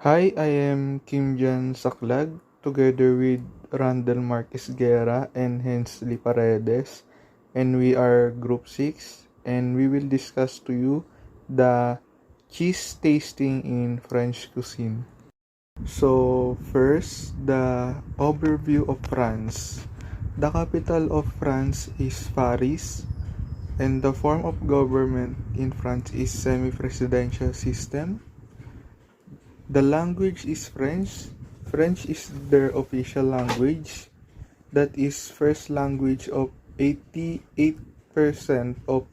Hi, I am Kim Jan Saklag, together with Randall Marquez Guerra and Hensley Paredes, and we are Group 6, and we will discuss to you the cheese tasting in French cuisine. So, first, the overview of France. The capital of France is Paris, and the form of government in France is semi-presidential system. The language is French. French is their official language. That is first language of 88% of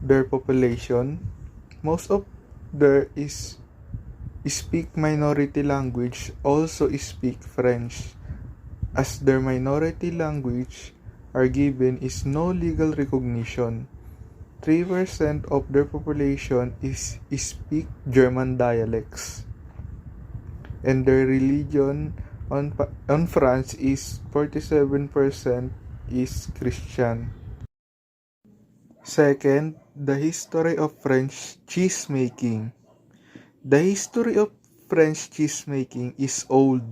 their population. Most of their is speak minority language also speak French, as their minority language are given is no legal recognition. 3% of their population is speak German dialects, and their religion on France is 47% is Christian. Second, the history of French cheese making. The history of French cheese making is old.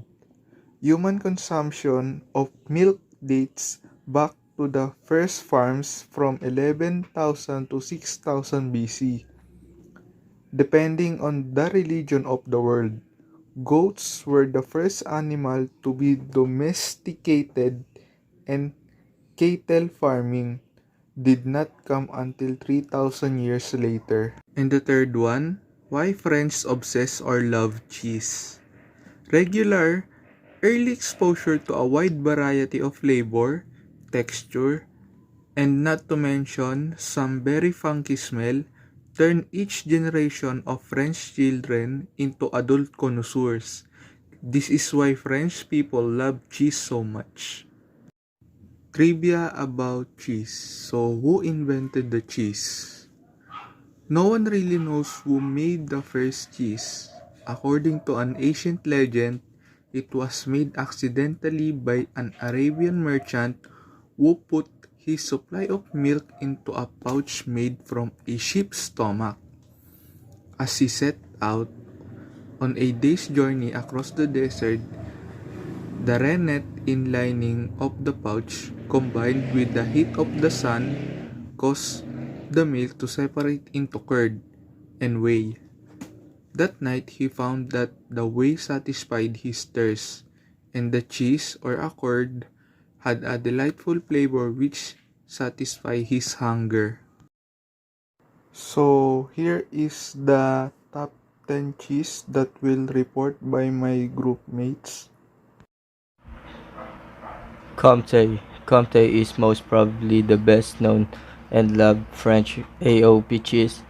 Human consumption of milk dates back to the first farms from 11,000 to 6,000 BC. Depending on the religion of the world, goats were the first animal to be domesticated, and cattle farming did not come until 3,000 years later. And the third one, why French obsess or love cheese? Regular, early exposure to a wide variety of flavor, texture, and not to mention some very funky smell, turn each generation of French children into adult connoisseurs. This is why French people love cheese so much. Trivia about cheese. So, who invented the cheese? No one really knows who made the first cheese. According to an ancient legend, it was made accidentally by an Arabian merchant who put his supply of milk into a pouch made from a sheep's stomach. As he set out on a day's journey across the desert, the rennet in lining of the pouch, combined with the heat of the sun, caused the milk to separate into curd and whey. That night he found that the whey satisfied his thirst, and the cheese or a curd had a delightful flavor which satisfied his hunger. So here is the top 10 cheese that will report by my group mates. Comté. Comté is most probably the best known and loved French AOP cheese.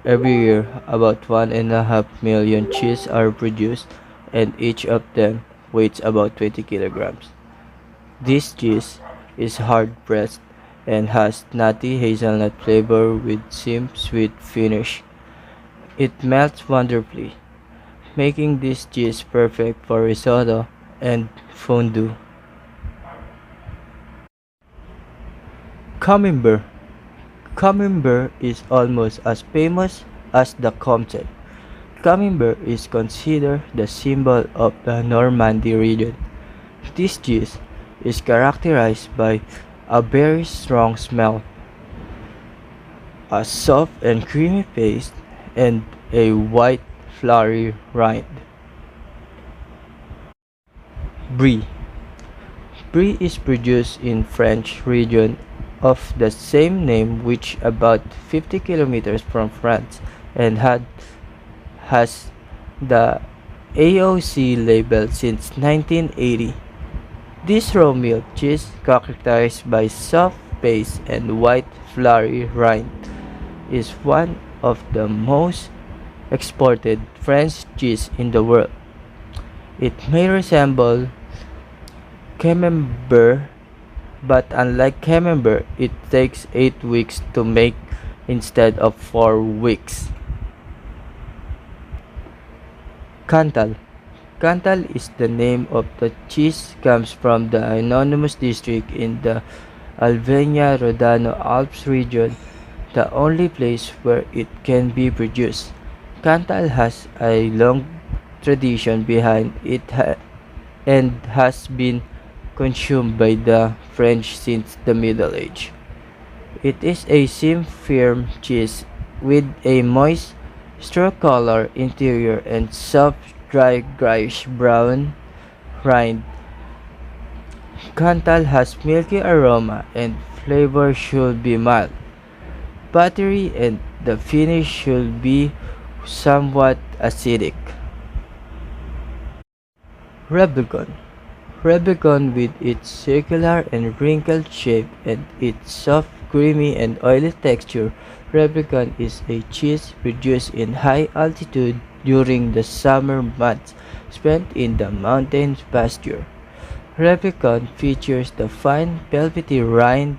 Every year, about 1.5 million cheese are produced, and each of them weighs about 20 kilograms. This cheese is hard pressed and has nutty hazelnut flavor with sweet finish. It melts wonderfully, making this cheese perfect for risotto and fondue. Camembert. Camembert is almost as famous as the Comté. Camembert is considered the symbol of the Normandy region. This cheese is characterized by a very strong smell, a soft and creamy paste, and a white floury rind. Brie. Brie is produced in French region of the same name, which about 50 kilometers from France, and has the AOC label since 1980. This raw milk cheese, characterized by soft paste and white floury rind, is one of the most exported French cheese in the world. It may resemble Camembert, but unlike Camembert, it takes 8 weeks to make instead of 4 weeks. Cantal. Cantal is the name of the cheese comes from the anonymous district in the Alvenia-Rodano Alps region, the only place where it can be produced. Cantal has a long tradition behind it and has been consumed by the French since the Middle Age. It is a seam-firm cheese with a moist, straw-colored interior and soft, dry grayish-brown rind. Cantal has milky aroma and flavor should be mild, buttery, and the finish should be somewhat acidic. Rebecon. Rebecon with its circular and wrinkled shape and its soft, creamy and oily texture. Rebecon is a cheese produced in high altitude during the summer months spent in the mountain pasture. Rebecon features the fine velvety rind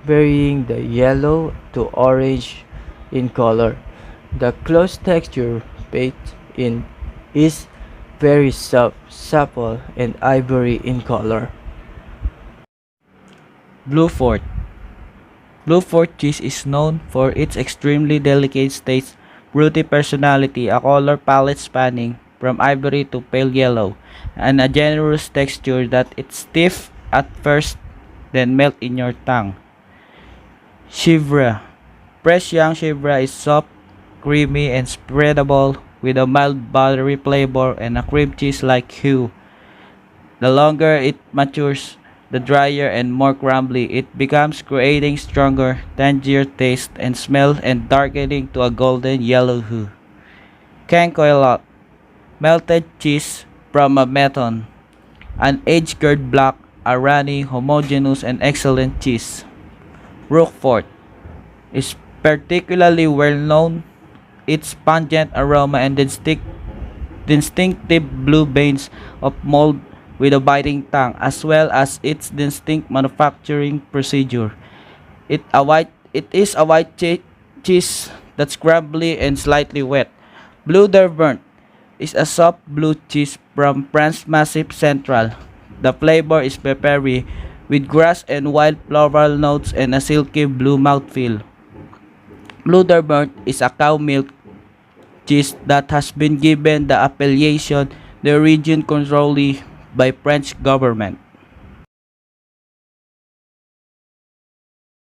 varying the yellow to orange in color. The close texture baked in is very soft, supple, and ivory in color. Blue Fort. Blue Fort cheese is known for its extremely delicate taste, fruity personality, a color palette spanning from ivory to pale yellow, and a generous texture that it's stiff at first, then melt in your tongue. Chivra. Fresh young Chivra is soft, creamy, and spreadable with a mild buttery flavor and a cream cheese-like hue. The longer it matures, the drier and more crumbly it becomes, creating stronger, tangier taste and smell and darkening to a golden yellow hue. Cancoillotte, melted cheese from a method, an aged-cured black, a runny, homogeneous, and excellent cheese. Roquefort is particularly well known its pungent aroma and distinctive blue veins of mold with a biting tongue, as well as its distinct manufacturing procedure. It is a white cheese that's crumbly and slightly wet. Bleu d'Auvergne is a soft blue cheese from France's Massif Central. The flavor is peppery with grass and wild floral notes and a silky blue mouthfeel. Bleu d'Auvergne is a cow milk cheese that has been given the appellation the region controlled by French government.